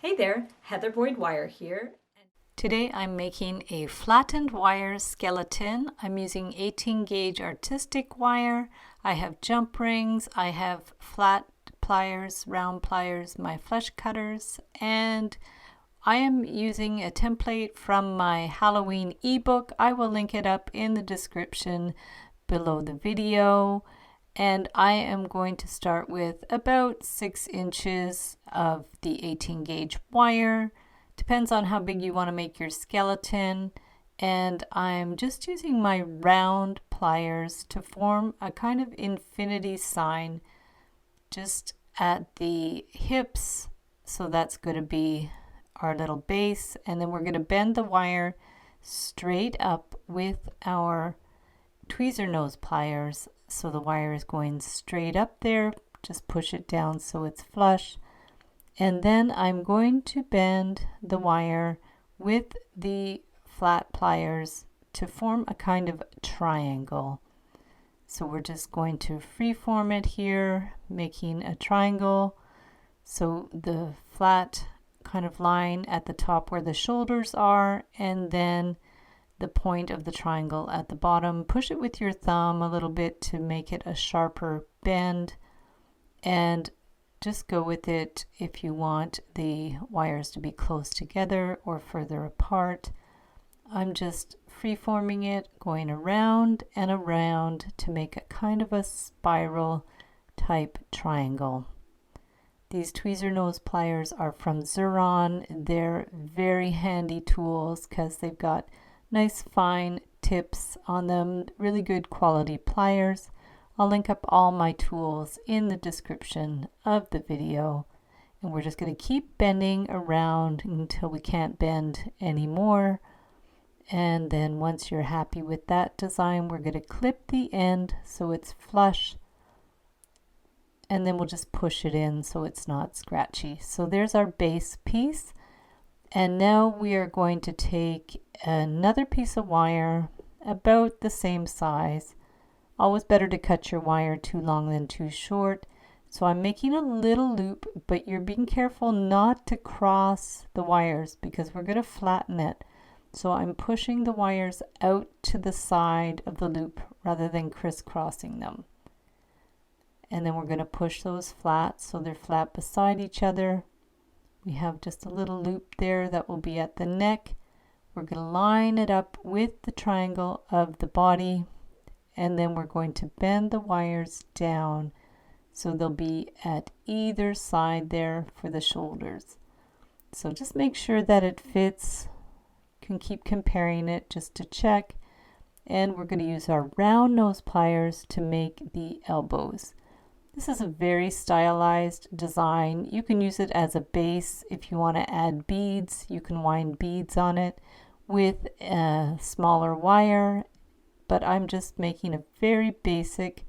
Hey there, Heather Boyd Wire here. Today I'm making a flattened wire skeleton. I'm using 18 gauge artistic wire. I have jump rings, I have flat pliers, round pliers, my flush cutters, and I am using a template from my Halloween ebook. I will link it up in the description below the video. And I am going to start with about 6 inches of the 18 gauge wire. Depends on how big you want to make your skeleton. And I'm just using my round pliers to form a kind of infinity sign just at the hips. So that's going to be our little base. And then we're going to bend the wire straight up with our tweezer nose pliers. So the wire is going straight up there. Just push it down so it's flush. And then I'm going to bend the wire with the flat pliers to form a kind of triangle. So we're just going to freeform it here, making a triangle. So the flat kind of line at the top where the shoulders are, and then the point of the triangle at the bottom. Push it with your thumb a little bit to make it a sharper bend, and just go with it if you want the wires to be close together or further apart. I'm just freeforming it, going around and around to make a kind of a spiral type triangle. These tweezer nose pliers are from Xuron. They're very handy tools because they've got nice fine tips on them, really good quality pliers. I'll link up all my tools in the description of the video. And we're just going to keep bending around until we can't bend anymore. And then once you're happy with that design, we're going to clip the end so it's flush. And then we'll just push it in so it's not scratchy. So there's our base piece. And now we are going to take another piece of wire about the same size. Always better to cut your wire too long than too short. So I'm making a little loop, but you're being careful not to cross the wires because we're going to flatten it. So I'm pushing the wires out to the side of the loop rather than crisscrossing them. And then we're going to push those flat so they're flat beside each other. We have just a little loop there that will be at the neck. We're going to line it up with the triangle of the body, and then we're going to bend the wires down so they'll be at either side there for the shoulders. So just make sure that it fits. You can keep comparing it just to check. And we're going to use our round nose pliers to make the elbows. This is a very stylized design. You can use it as a base if you want to add beads. You can wind beads on it with a smaller wire, but I'm just making a very basic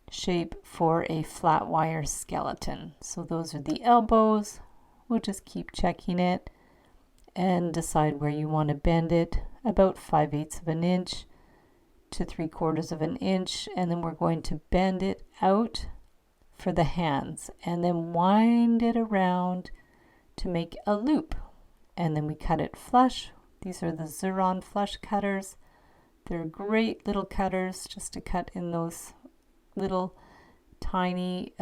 shape for a flat wire skeleton. So those are the elbows. We'll just keep checking it and decide where you want to bend it, about 5/8 of an inch to 3/4 of an inch, and then we're going to bend it out for the hands and then wind it around to make a loop, and then we cut it flush. These are the Xuron flush cutters. They're great little cutters just to cut in those little tiny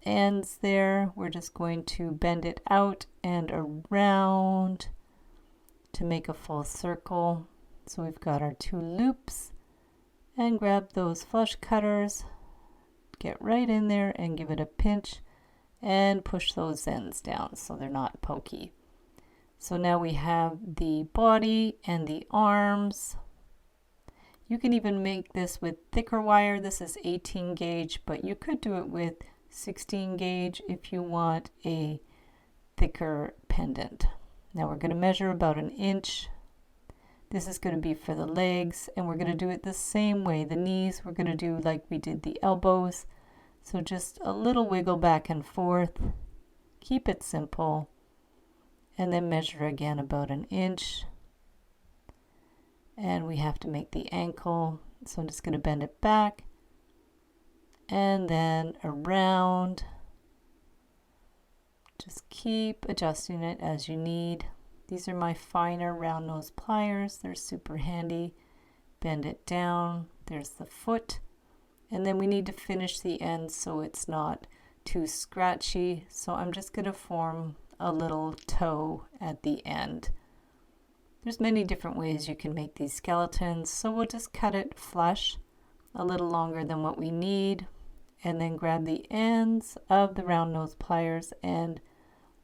ends there. We're just going to bend it out and around to make a full circle. So we've got our 2 loops, and grab those flush cutters, get right in there and give it a pinch and push those ends down so they're not pokey. So now we have the body and the arms. You can even make this with thicker wire. This is 18 gauge, but you could do it with 16 gauge if you want a thicker pendant. Now we're going to measure about 1 inch. This is going to be for the legs, and we're going to do it the same way. The knees, we're going to do like we did the elbows. So just a little wiggle back and forth. Keep it simple. And then measure again about 1 inch. And we have to make the ankle. So I'm just going to bend it back and then around Just keep adjusting it as you need. These are my finer round nose pliers. They're super handy. Bend it down. There's the foot. And then we need to finish the end so it's not too scratchy. So I'm just going to form a little toe at the end. There's many different ways you can make these skeletons. So we'll just cut it flush, a little longer than what we need. And then grab the ends of the round nose pliers and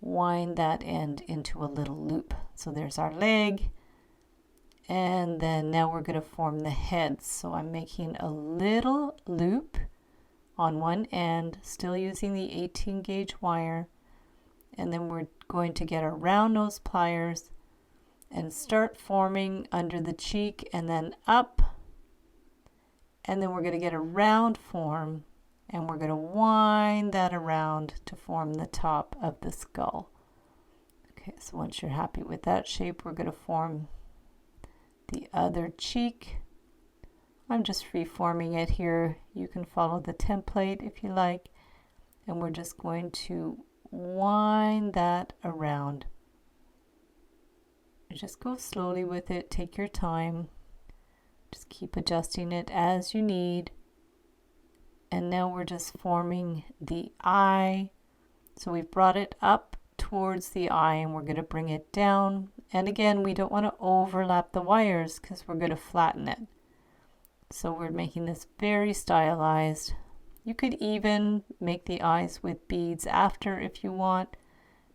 wind that end into a little loop. So there's our leg. And then now we're going to form the heads. So I'm making a little loop on one end, still using the 18 gauge wire. And then we're going to get our round nose pliers and start forming under the cheek and then up. And then we're going to get a round form and we're going to wind that around to form the top of the skull. Okay, so once you're happy with that shape, we're going to form the other cheek. I'm just free-forming it here. You can follow the template if you like. And we're just going to wind that around. Just go slowly with it. Take your time. Just keep adjusting it as you need. And now we're just forming the eye. So we've brought it up towards the eye and we're going to bring it down. And again, we don't want to overlap the wires because we're going to flatten it. So we're making this very stylized. You could even make the eyes with beads after if you want.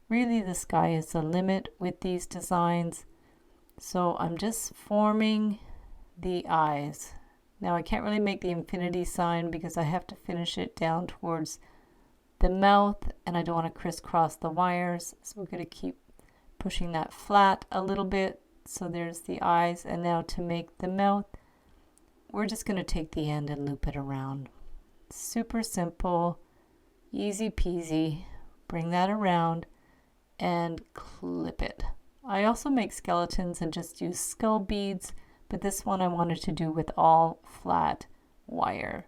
Really, the sky is the limit with these designs. So I'm just forming the eyes. Now I can't really make the infinity sign because I have to finish it down towards the mouth and I don't want to crisscross the wires. So we're going to keep pushing that flat a little bit. So there's the eyes, and now to make the mouth, we're just going to take the end and loop it around. Super simple, easy peasy. Bring that around and clip it. I also make skeletons and just use skull beads, but this one I wanted to do with all flat wire.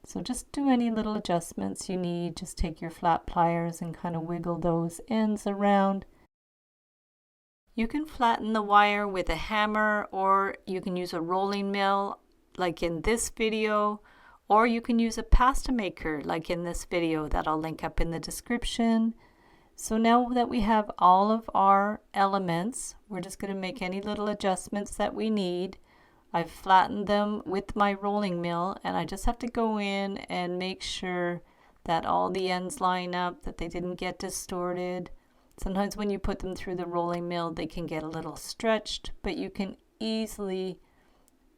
So just do any little adjustments you need. Just take your flat pliers and kind of wiggle those ends around. You can flatten the wire with a hammer, or you can use a rolling mill like in this video, or you can use a pasta maker like in this video that I'll link up in the description. So now that we have all of our elements, we're just going to make any little adjustments that we need. I've flattened them with my rolling mill, and I just have to go in and make sure that all the ends line up, that they didn't get distorted. Sometimes when you put them through the rolling mill, they can get a little stretched, but you can easily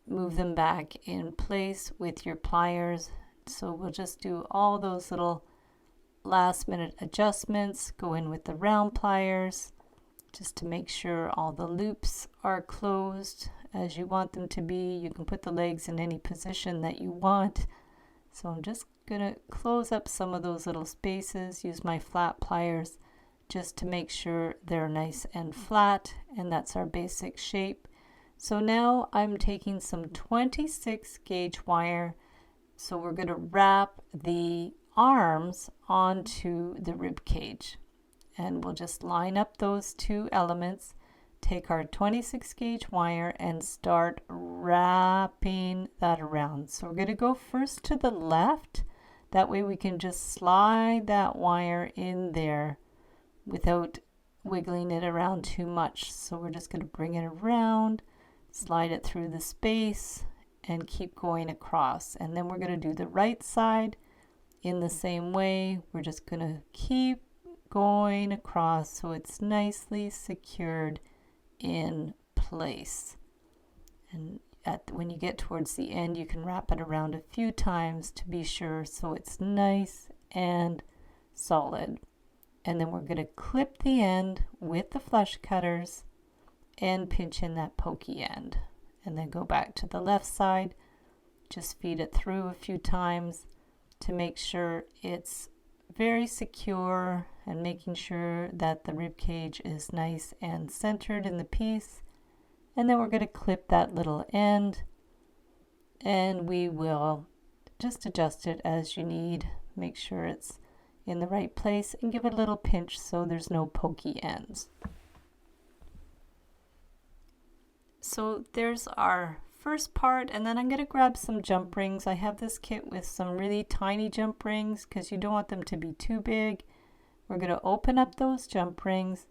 move them back in place with your pliers. So we'll just do all those little last minute adjustments, go in with the round pliers just to make sure all the loops are closed as you want them to be. You can put the legs in any position that you want. So I'm just gonna close up some of those little spaces, use my flat pliers just to make sure they're nice and flat, and that's our basic shape. So now I'm taking some 26 gauge wire. So we're going to wrap the arms onto the rib cage, and we'll just line up those two elements, take our 26 gauge wire and start wrapping that around. So we're going to go first to the left. That way we can just slide that wire in there without wiggling it around too much. So we're just going to bring it around, slide it through the space, and keep going across. And then we're going to do the right side in the same way. We're just going to keep going across so it's nicely secured in place. And when you get towards the end, you can wrap it around a few times to be sure so it's nice and solid. And then we're going to clip the end with the flush cutters and pinch in that pokey end. And then go back to the left side, just feed it through a few times to make sure it's very secure, and making sure that the rib cage is nice and centered in the piece. And then we're going to clip that little end, and we will just adjust it as you need. Make sure it's in the right place and give it a little pinch so there's no pokey ends. So there's our first part, and then I'm going to grab some jump rings. I have this kit with some really tiny jump rings because you don't want them to be too big. We're going to open up those jump rings,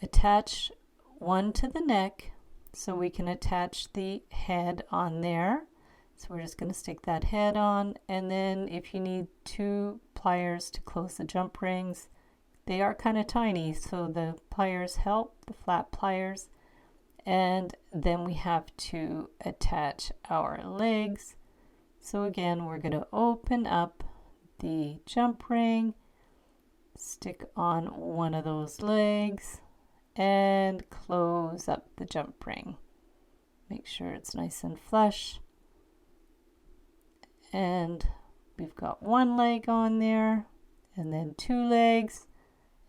attach one to the neck so we can attach the head on there. So we're just going to stick that head on, and then if you need 2 pliers to close the jump rings, they are kind of tiny, so the pliers help, the flat pliers. And then we have to attach our legs. So again, we're going to open up the jump ring, stick on one of those legs, and close up the jump ring. Make sure it's nice and flush. And we've got 1 leg on there, and then 2 legs,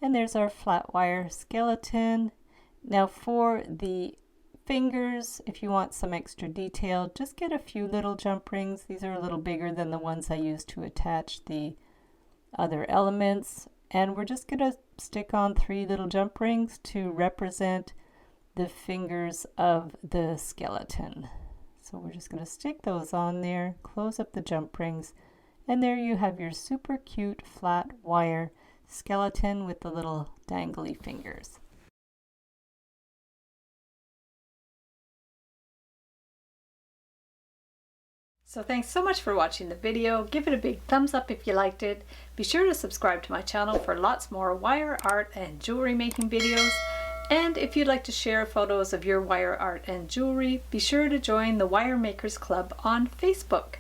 and there's our flat wire skeleton. Now for the fingers, if you want some extra detail, just get a few little jump rings. These are a little bigger than the ones I used to attach the other elements, and we're just going to stick on 3 little jump rings to represent the fingers of the skeleton. So we're just going to stick those on there, close up the jump rings, and there you have your super cute flat wire skeleton with the little dangly fingers. So thanks so much for watching the video. Give it a big thumbs up if you liked it. Be sure to subscribe to my channel for lots more wire art and jewelry making videos. And if you'd like to share photos of your wire art and jewelry, be sure to join the Wire Makers Club on Facebook.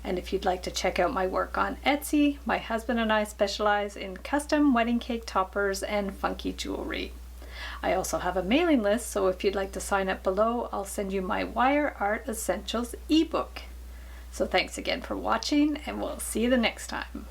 And if you'd like to check out my work on Etsy, my husband and I specialize in custom wedding cake toppers and funky jewelry. I also have a mailing list, so if you'd like to sign up below, I'll send you my Wire Art Essentials ebook. So thanks again for watching, and we'll see you the next time.